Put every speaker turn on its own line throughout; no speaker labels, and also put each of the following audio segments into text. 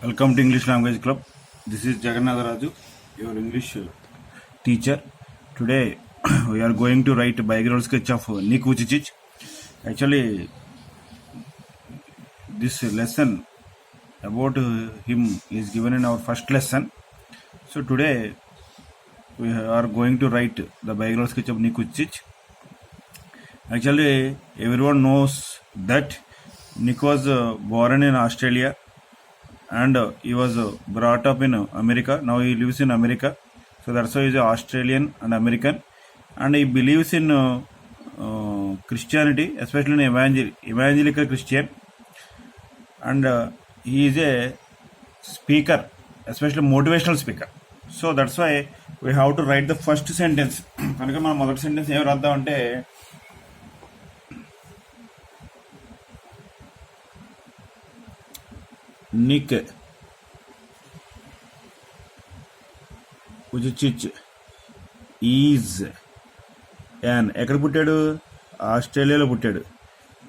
Welcome to English Language Club. This is Jagannatha Raju, your English teacher. Today we are going to write a biographical sketch of Nick Vujicic. Actually, this lesson about him is given in our first lesson. So today we are going to write the biographical sketch of Nick Vujicic. Actually, everyone knows that Nick was born in Australia and he was brought up in America. Now he lives in America, so that's why he's Australian and American, and he believes in Christianity, especially in evangelical Christian, and he is a speaker, especially motivational speaker. So that's why we have to write the first sentence. కనుక మనం మొదటి sentence ఏం రాద్దాం అంటే Nick Vujicic is an ఎక్కడ పుట్టాడు? ఆస్ట్రేలియాలో పుట్టాడు.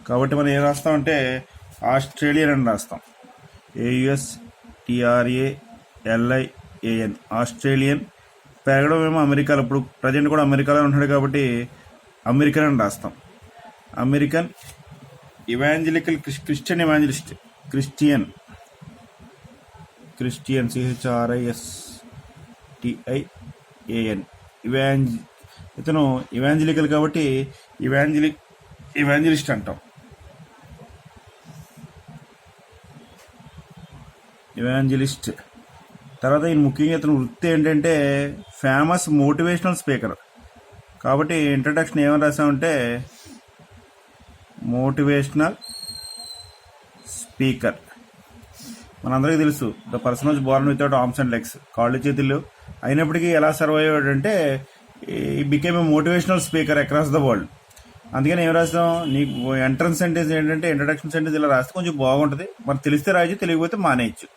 కాబట్టి మనం ఏం రాస్తామంటే ఆస్ట్రేలియన్ అని రాస్తాం. AUSTRALIAN Australian. పెరగడం ఏమో అమెరికాలో, ఇప్పుడు ప్రజెంట్ కూడా అమెరికాలో ఉంటాడు కాబట్టి అమెరికన్ అని రాస్తాం. American evangelical Christian evangelist Christian CHRISTIAN ఇతను ఇవాంజలికల్ కాబట్టి ఇవాంజలిస్ట్ అంటాం. ఇవాంజలిస్ట్ తర్వాత ఈయన ముఖ్యంగా ఇతను వృత్తి ఏంటంటే ఫేమస్ మోటివేషనల్ స్పీకర్. కాబట్టి ఇంట్రడక్షన్ ఏమని రాసామంటే మోటివేషనల్ స్పీకర్. మనందరికీ తెలుసు the person was Born without arms and legs, కాళ్ళు చేతులు అయినప్పటికీ ఎలా survive అయ్యాడంటే he became a motivational speaker across the world. అందుకని ఏం రాస్తాం, నీకు ఎంట్రన్స్ సెంటెన్స్ ఏంటంటే ఇంట్రడక్షన్ సెంటెన్స్ ఇలా రాస్తే కొంచెం బాగుంటుంది. మరి తెలిస్తే రాయచ్చు, తెలియకపోతే మానేయచ్చు.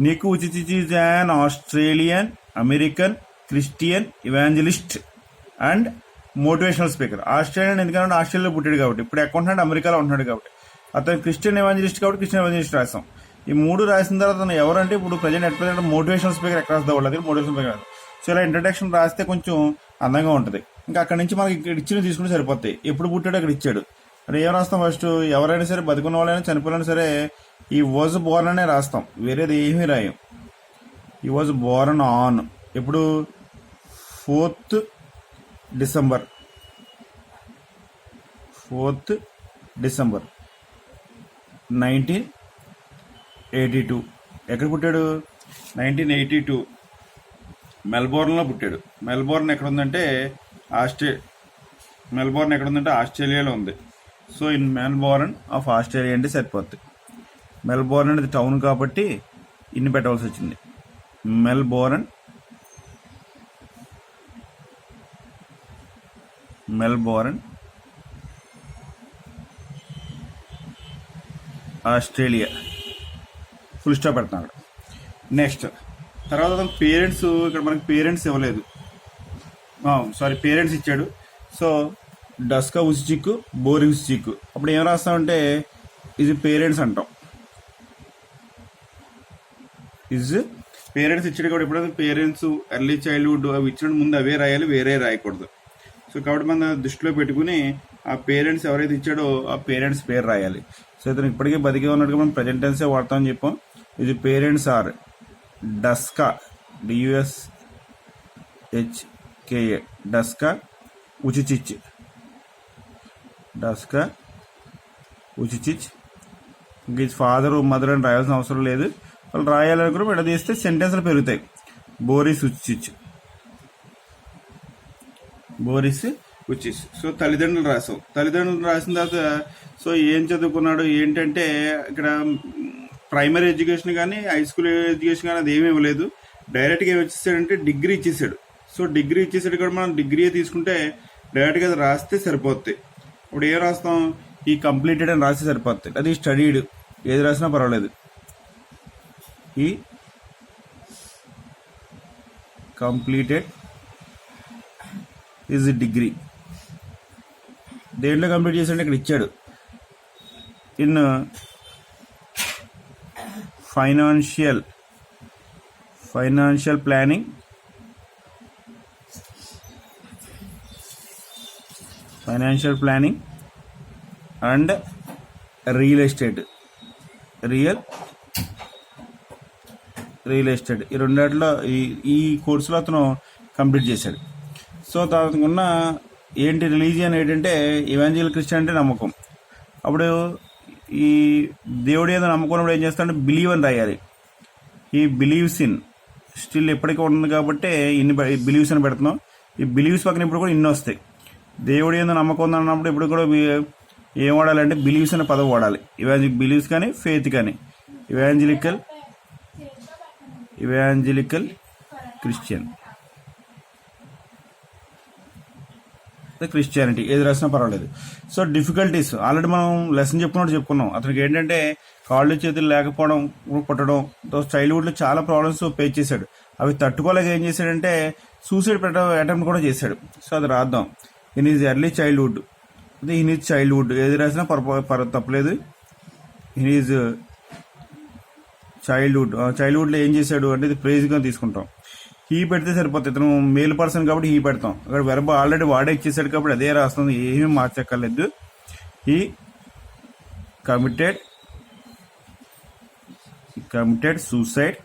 నీకు Vujicic is an Australian American Christian evangelist and motivational speaker. Australian ఎందుకంటే ఆస్ట్రేలియాలో పుట్టాడు కాబట్టి, ఇప్పుడు అకౌంటెంట్ అమెరికాలో ఉంటున్నాడు కాబట్టి. అతను క్రిస్టియన్ ఇవాంజలిస్ట్ కాబట్టి క్రిస్టియన్ ఇవాంజలిస్ట్ రాస్తాం. ఈ మూడు రాసిన తర్వాత అతను ఎవరంటే ఇప్పుడు present motivational speaker across the world, అది మోటివేషనల్ స్పీకర్. సో ఇలా ఇంట్రడక్షన్ రాస్తే కొంచెం అందంగా ఉంటుంది. ఇంకా అక్కడి నుంచి మనకి ఇక్కడ ఇచ్చిన తీసుకుంటే సరిపోతాయి. ఎప్పుడు పుట్టాడు అక్కడ ఇచ్చాడు. మరి ఏం రాస్తాం? ఫస్ట్ ఎవరైనా సరే, బతుకున్న వాళ్ళైనా చనిపోయినా సరే ఈ వాజ్ బోర్న్ అనే రాస్తాం, వేరేది ఏమీ రాయం. ఈ వాజ్ బోర్న్ ఆన్ ఎప్పుడు 4th డిసెంబర్ 1982. ఎక్కడ పుట్టాడు? 1982 మెల్బోర్న్లో పుట్టాడు. మెల్బోర్న్ ఎక్కడ ఉందంటే ఆస్ట్రేలియాలో ఉంది. So in Melbourne of Australia అంటే సరిపోద్ది. మెల్బోర్న్ అనేది టౌన్ కాబట్టి ఇన్ని పెట్టవలసి వచ్చింది. మెల్బోర్న్ ఆస్ట్రేలియా ఫుల్ స్టాప్ పెడుతున్నాడు. నెక్స్ట్ తర్వాత పేరెంట్స్, ఇక్కడ మనకి పేరెంట్స్ ఇవ్వలేదు, పేరెంట్స్ ఇచ్చాడు. So Dushka Vujicic, Boris Vujicic. అప్పుడు ఏం రాస్తామంటే ఇది పేరెంట్స్ అంటాం. పేరెంట్స్ ఇచ్చాడు కాబట్టి ఎప్పుడైతే పేరెంట్స్ ఎర్లీ చైల్డ్హుడ్ అవి ఇచ్చిన ముందు అవే రాయాలి, వేరే రాయకూడదు. సో కాబట్టి మన దృష్టిలో పెట్టుకుని ఆ పేరెంట్స్ ఎవరైతే ఇచ్చాడో ఆ పేరెంట్స్ పేరు రాయాలి. సో ఇతను ఇప్పటికే బతికే ఉన్నట్టుగా మనం ప్రజెంట్ టెన్సే వాడతామని చెప్పాం. ఇది పేరెంట్స్ ఆర్ డస్కా DUSHKA డస్కా Vujicic. ఇంక ఇది ఫాదర్ మదర్ అని రాయాల్సిన అవసరం లేదు. వాళ్ళు రాయాలనుకుని విడదీస్తే సెంటెన్స్లు పెరుగుతాయి. Boris Vujicic. సో తల్లిదండ్రులు రాసావు. తల్లిదండ్రులు రాసిన తర్వాత సో ఏం చదువుకున్నాడు ఏంటంటే ఇక్కడ ప్రైమరీ ఎడ్యుకేషన్ కానీ హై స్కూల్ ఎడ్యుకేషన్ కానీ అది ఏమీ ఇవ్వలేదు. డైరెక్ట్గా ఏమి వచ్చేసాడంటే డిగ్రీ ఇచ్చేసాడు. సో డిగ్రీ ఇచ్చేసాడు కూడా మనం డిగ్రీ తీసుకుంటే డైరెక్ట్గా అది రాస్తే సరిపోతాయి. ఇప్పుడు ఏం రాస్తాం? ఈ కంప్లీటెడ్ అని రాస్తే సరిపోతాయి. అది స్టడీడ్ ఏది రాసినా పర్వాలేదు. ఈ కంప్లీటెడ్ ఈజ్ డిగ్రీ. దేంట్లో కంప్లీట్ చేసాడంటే ఇక్కడ ఇచ్చాడు. In financial financial planning and real estate ఈ రెండిట్లో ఈ కోర్సులో అతను కంప్లీట్ చేశాడు. సో తనకున్న ఏంటి రిలీజియన్ ఏంటంటే ఇవాంజలికల్ క్రిస్టియన్ అంటే నమ్మకం. అప్పుడు ఈ దేవుడి ఏదో నమ్మకం ఏం చేస్తాడంటే బిలీవ్ అని రాయాలి. ఈ బిలీవ్స్ ఇన్ స్టిల్ ఎప్పటికీ ఉంటుంది కాబట్టి ఇన్ని బిలీవ్స్ అని పెడుతున్నాం. ఈ బిలీవ్స్ పక్కన ఇప్పుడు కూడా ఇన్ని వస్తాయి. దేవుడి ఏదో నమ్మకం ఉంది అన్నప్పుడు ఇప్పుడు కూడా ఏం వాడాలంటే బిలీవ్స్ అనే పదం వాడాలి. బిలీవ్స్ కానీ ఫెయిత్ కానీ ఇవాంజలికల్ క్రిస్టియానిటీ ఏది రాసినా పర్వాలేదు. సో డిఫికల్టీస్ ఆల్రెడీ మనం లెసన్ చెప్పుకున్నాం. అతనికి ఏంటంటే కాళ్ళు చేతులు లేకపోవడం, పుట్టడం, చైల్డ్హుడ్లో చాలా ప్రాబ్లమ్స్ ఫేస్ చేశాడు. అవి తట్టుకోలేక ఏం చేశాడంటే సూసైడ్ అటెంప్ట్ కూడా చేశాడు. సో అది రాద్దాం. ఇన్ ఈజ్ ఎర్లీ చైల్డ్హుడ్ ఏది రాసినా తప్పలేదు. ఇన్ ఈజ్ చైల్డ్హుడ్లో ఏం చేశాడు అంటే ఇది ప్రైజ్గా తీసుకుంటాం. హీ పెడితే సరిపోతుంది. ఇతను మేల్ పర్సన్ కాబట్టి హీ పెడతాం. అక్కడ వెర్బ్ ఆల్రెడీ వాడే ఇచ్చేసాడు కాబట్టి అదే రాస్తుంది, ఏమీ మార్చక్కర్లేదు. He committed suicide.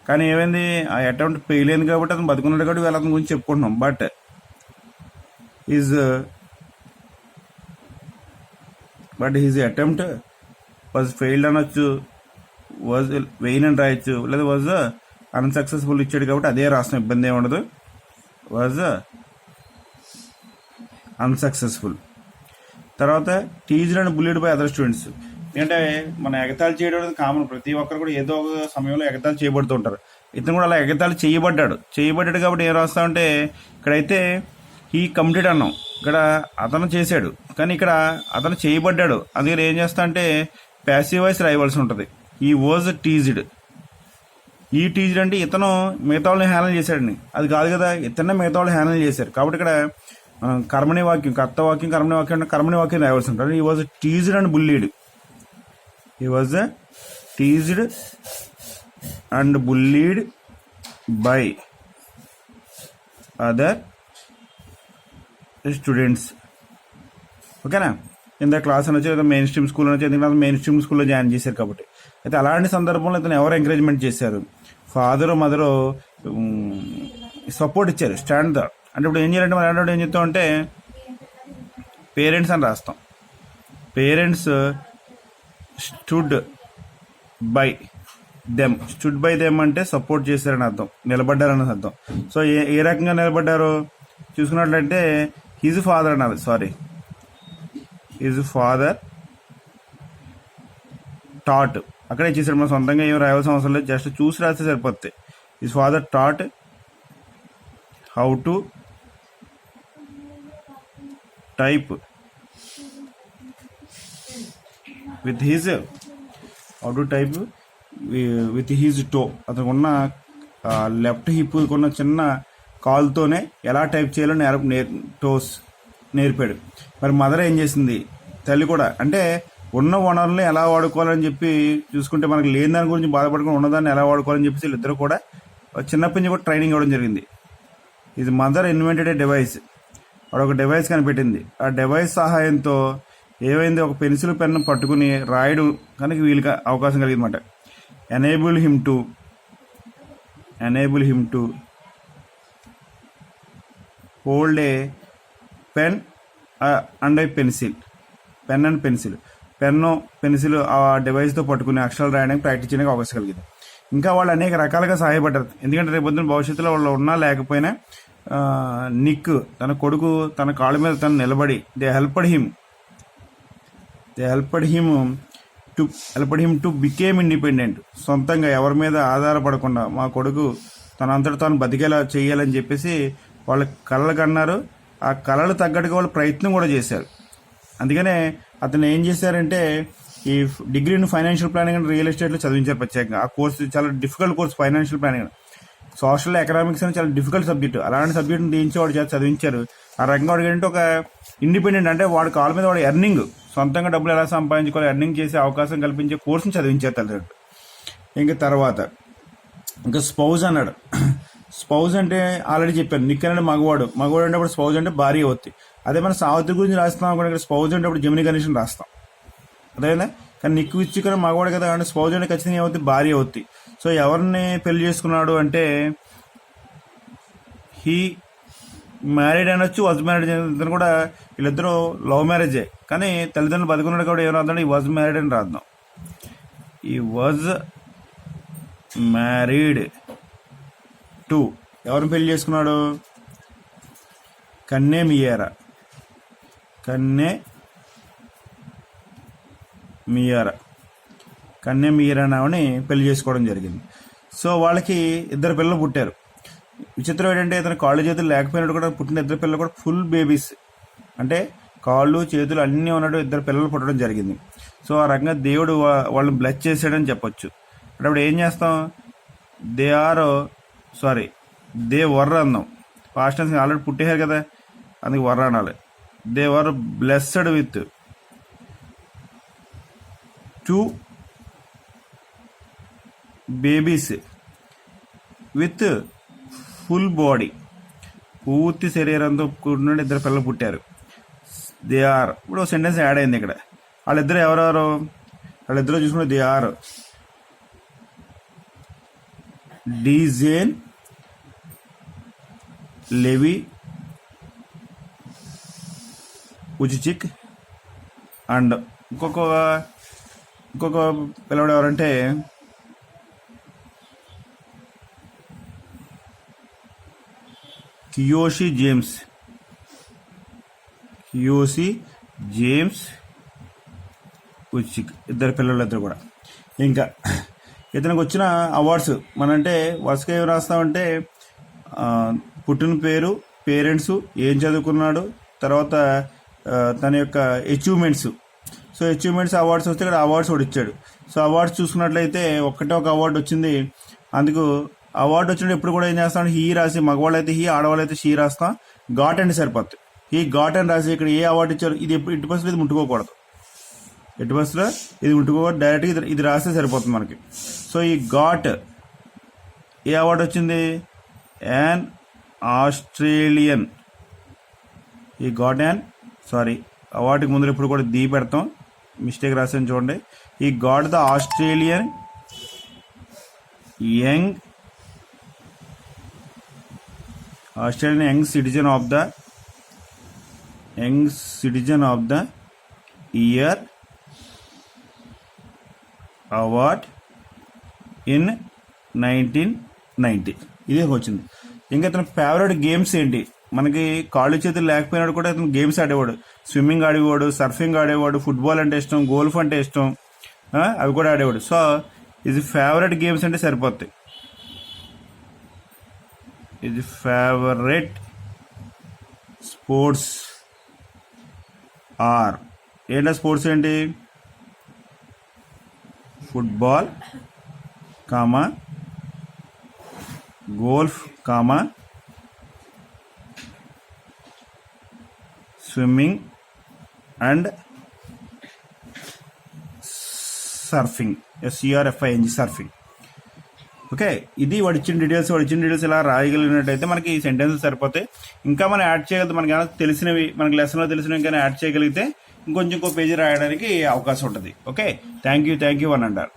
కానీ ఏమైంది, ఆ అటెంప్ట్ ఫెయిల్ అయింది కాబట్టి అతను బతుకున్నాడు కాబట్టి వీళ్ళ అతని గురించి చెప్పుకుంటున్నాం. But his attempt was failed అనొచ్చు, వాజ్ వెయిన్ అని రాయొచ్చు, లేదా వాజ్ అన్సక్సెస్ఫుల్ ఇచ్చాడు కాబట్టి అదే రాసిన ఇబ్బంది ఏమి ఉండదు. Was unsuccessful. తర్వాత teased and bullied by other students. ఎందుకంటే మన ఎగతాళి చేయడం అనేది కామన్. ప్రతి ఒక్కరు కూడా ఏదో ఒక సమయంలో ఎగతాళి చేయబడుతూ ఉంటారు. ఇతను కూడా అలా ఎగతాళి చేయబడ్డాడు కాబట్టి ఏం రాస్తామంటే ఇక్కడైతే హీ కమిటెడ్ అన్నాం, ఇక్కడ అతను చేశాడు, కానీ ఇక్కడ అతను చేయబడ్డాడు. అందుకని ఏం చేస్తా అంటే ప్యాసివ్ వాయిస్ రాయవలసి ఉంటుంది. ఈ వాజ్ టీజ్డ్. ఈ టీజ్డ్ అంటే ఇతను మిగతా వాళ్ళని హ్యాండిల్ చేశాడని, అది కాదు కదా, ఇతనే మిగతా వాళ్ళు హ్యాండిల్ చేశారు. కాబట్టి ఇక్కడ కర్మణి వాక్యం, కర్మణి వాక్యం రాయవలసి ఉంటుంది. ఈ was teased and bullied. By other students. ఓకేనా? ఇంత క్లాస్ అనొచ్చు, లేదా మెయిన్ స్ట్రీమ్ స్కూల్ అనొచ్చు, ఎందుకంటే మెయిన్ స్ట్రీమ్ స్కూల్లో జాయిన్ చేశారు కాబట్టి. అయితే అలాంటి సందర్భంలో ఇతను ఎవరు ఎంకరేజ్మెంట్ చేశారు? ఫాదరు మదరు సపోర్ట్ ఇచ్చారు. స్టాండ్ ద అంటే ఇప్పుడు ఏం చేయాలంటే మనం అలాంటి ఏం చెప్తాం అంటే పేరెంట్స్ అని రాస్తాం. పేరెంట్స్ స్టూడ్ బై దెమ్ అంటే సపోర్ట్ చేశారని అర్థం, నిలబడ్డారని అర్థం. సో ఏ రకంగా నిలబడ్డారు చూసుకున్నట్లయితే హిజ్ ఫాదర్ అన్నారు. His father taught. అక్కడే ఇచ్చేసాడు, మనం సొంతంగా ఏం రాయాల్సిన అవసరం లేదు, జస్ట్ చూసి రాస్తే సరిపోతుంది. His father taught how to type with his toe. అతనికి ఉన్న లెఫ్ట్ హిప్ ఉన్న చిన్న కాల్తోనే ఎలా టైప్ చేయాలో టోస్ నేర్పాడు. మరి మదర్ ఏం చేసింది? తల్లి కూడా అంటే ఉన్న వనరుల్ని ఎలా వాడుకోవాలని చెప్పి చూసుకుంటే మనకి లేని దాని గురించి బాధపడకుండా ఉన్నదాన్ని ఎలా వాడుకోవాలని చెప్పేసి వీళ్ళిద్దరు కూడా చిన్నప్పటి నుంచి కూడా ట్రైనింగ్ ఇవ్వడం జరిగింది. ఇది మదర్ ఇన్వెంటెడ్ ఏ డివైస్. వాడు ఒక డివైస్ కనిపెట్టింది. ఆ డివైస్ సహాయంతో ఏమైంది, ఒక పెన్సిల్ పెన్ను పట్టుకుని రాయడం కనుక వీళ్ళకి అవకాశం కలిగిందన్నమాట. Enable him to hold a pen and a pencil. Pencil ఆ డివైస్తో పట్టుకుని అక్షరాలు రాయడానికి ప్రాక్టీస్ చేయడానికి అవకాశం కలిగింది. ఇంకా వాళ్ళు అనేక రకాలుగా సహాయపడ్డారు. ఎందుకంటే రేపొద్దున భవిష్యత్తులో వాళ్ళు ఉన్నా లేకపోయినా నిక్ తన కొడుకు తన కాళ్ళ మీద తను నిలబడి they helped him to became independent. సొంతంగా ఎవరి మీద ఆధారపడకుండా మా కొడుకు తనంతట తాను బతికేలా చేయాలని చెప్పేసి వాళ్ళ కళలు కన్నారు. ఆ కళలు తగ్గట్టుగా వాళ్ళు ప్రయత్నం కూడా చేశారు. అందుకనే అతను ఏం చేశారంటే ఈ డిగ్రీని ఫైనాన్షియల్ ప్లానింగ్ అండ్ రియల్ ఎస్టేట్లో చదివించారు ప్రత్యేకంగా. ఆ కోర్సు చాలా difficult course. Financial planning, social economics అని చాలా డిఫికల్ట్ సబ్జెక్ట్. అలాంటి సబ్జెక్ట్ని దించి వాడు చేత చదివించారు. ఆ రకంగా వాడికి ఏంటంటే ఒక ఇండిపెండెంట్ అంటే వాడి కాళ్ళ మీద వాడు ఎర్నింగ్, సొంతంగా డబ్బులు ఎలా సంపాదించుకోవాలి, ఎర్నింగ్ చేసే అవకాశం కల్పించే కోర్సుని చదివించారు తల్లిదండ్రులు. ఇంకా తర్వాత ఇంకా స్పౌజ్ అన్నాడు. స్పౌజ్ అంటే ఆల్రెడీ చెప్పాను, నిక్ అంటే మగవాడు అంటే అప్పుడు స్పౌజ్ అంటే భార్య అవుతుంది. అదే మనం సావిత్రి గురించి రాస్తాం అనుకోండి, ఇక్కడ స్పౌజ్ అంటే అప్పుడు జెమిని గణేషన్ రాస్తాం, అదేనా. కానీ నిక్ విచ్చికర మగవాడు కదా, అంటే స్పౌజ్ అంటే ఖచ్చితంగా ఏమవుతుంది, భార్య అవుతుంది. సో ఎవరిని పెళ్లి చేసుకున్నాడు అంటే హీ మ్యారీడ్ అనొచ్చు, వాజ్ మ్యారీడ్ ఇద్దరు కూడా, వీళ్ళిద్దరూ లవ్ మ్యారేజే. కానీ తల్లిదండ్రులు బతుకున్నాడు కూడా ఏం రాద్దాం, ఈ వాజ్ మ్యారీడ్ అని రాద్దాం. ఈ వాజ్ మ్యారీడ్ టు ఎవరిని పెళ్లి చేసుకున్నాడు, కన్నే మియారా ఆవిడని పెళ్లి చేసుకోవడం జరిగింది. సో వాళ్ళకి ఇద్దరు పిల్లలు పుట్టారు. విచిత్రం ఏంటంటే ఇతను కాళ్ళు చేతులు లేకపోయినట్టు కూడా పుట్టిన ఇద్దరు పిల్లలు కూడా ఫుల్ బేబీస్, అంటే కాళ్ళు చేతులు అన్నీ ఉన్నట్టు ఇద్దరు పిల్లలు పుట్టడం జరిగింది. సో ఆ రకంగా దేవుడు వాళ్ళని బ్లెస్ చేసాడని చెప్పొచ్చు. అంటే అప్పుడు ఏం చేస్తాం, దే వర్ అన్నాం, పాస్ట్ టెన్స్ ఆల్రెడీ పుట్టేశారు కదా, అందుకే వర్ అనాలి. They were blessed with 2 babies with full body, పూర్తి శరీరంతో కూడిన ఇద్దరు పిల్లలు పుట్టారు. దే ఆర్, ఇప్పుడు సెంటెన్స్ యాడ్ అయింది ఇక్కడ. వాళ్ళిద్దరు ఎవరెవరు, వాళ్ళిద్దరు చూసుకుంటే దే ఆర్ డీజేన్ లెవి ఉచిచిక్ అండ్ ఇంకొక పిల్లవాడు ఎవరంటే కియోషి జేమ్స్ ఉచిక్, ఇద్దరు పిల్లలిద్దరు కూడా. ఇంకా ఇతనికి వచ్చిన అవార్డ్స్ మనంటే వరుసగా ఏమి రాస్తామంటే పుట్టిన పేరు, పేరెంట్స్, ఏం చదువుకున్నాడు, తర్వాత తన యొక్క అచీవ్మెంట్స్. సో అచీవ్మెంట్స్ అవార్డ్స్ వస్తే ఇక్కడ అవార్డ్స్ కూడా ఇచ్చాడు. సో అవార్డ్స్ చూసుకున్నట్లయితే ఒక అవార్డు వచ్చింది. అందుకు అవార్డు వచ్చినప్పుడు ఎప్పుడు కూడా ఏం చేస్తాం, హీ రాసి, మగవాళ్ళు అయితే హీ, ఆడవాళ్ళు అయితే షీ రాస్తాం. గాట్ అండ్ సరిపోతుంది. హీ గాట్ అని రాసి ఇక్కడ ఏ అవార్డు ఇచ్చారు, ఇది ఎప్పుడు ఎట్టి పరిస్థితులు ఇది ముట్టుకోకూడదు, డైరెక్ట్గా ఇది రాస్తే సరిపోతుంది మనకి. సో ఈ గాట్ ఏ అవార్డు వచ్చింది, యాన్ ఆస్ట్రేలియన్. ఈ గాట్ అవార్డుకి ముందు ఇప్పుడు కూడా దీ పెడతాం, మిస్టేక్ రాసాను చూడండి. ఈ got the Australian young citizen of the year award in 1990. ఇదే వచ్చింది. ఇంకా ఇతని ఫేవరెట్ గేమ్స్ ఏంటి, మనకి కాళ్ళు చేతులు లేకపోయినాడు కూడా ఇతను గేమ్స్ ఆడేవాడు. స్విమ్మింగ్ ఆడేవాడు, సర్ఫింగ్ ఆడేవాడు, ఫుట్బాల్ అంటే ఇష్టం, గోల్ఫ్ అంటే ఇష్టం, అవి కూడా ఆడేవాడు. సో ఇది ఫేవరెట్ గేమ్స్ అంటే సరిపోతాయి. ఇది ఫేవరెట్ స్పోర్ట్స్ ఆర్ ఏంటో స్పోర్ట్స్ ఏంటి, football, golf, swimming and surfing, SURFING, surfing. Okay, ఇది వాడు ఇచ్చిన డీటెయిల్స్ ఇలా రాయగలిగినట్టయితే మనకి ఈ సెంటెన్సెస్ సరిపోతాయి. ఇంకా మనం యాడ్ చేయగలిగితే, మనకి ఏమైనా తెలిసినవి, మనకి లెసన్లో తెలిసినవి ఇంకా యాడ్ చేయగలిగితే ఇంకో పేజీ రాయడానికి అవకాశం ఉంటుంది. ఓకే, థ్యాంక్ యూ 1 అంటారు.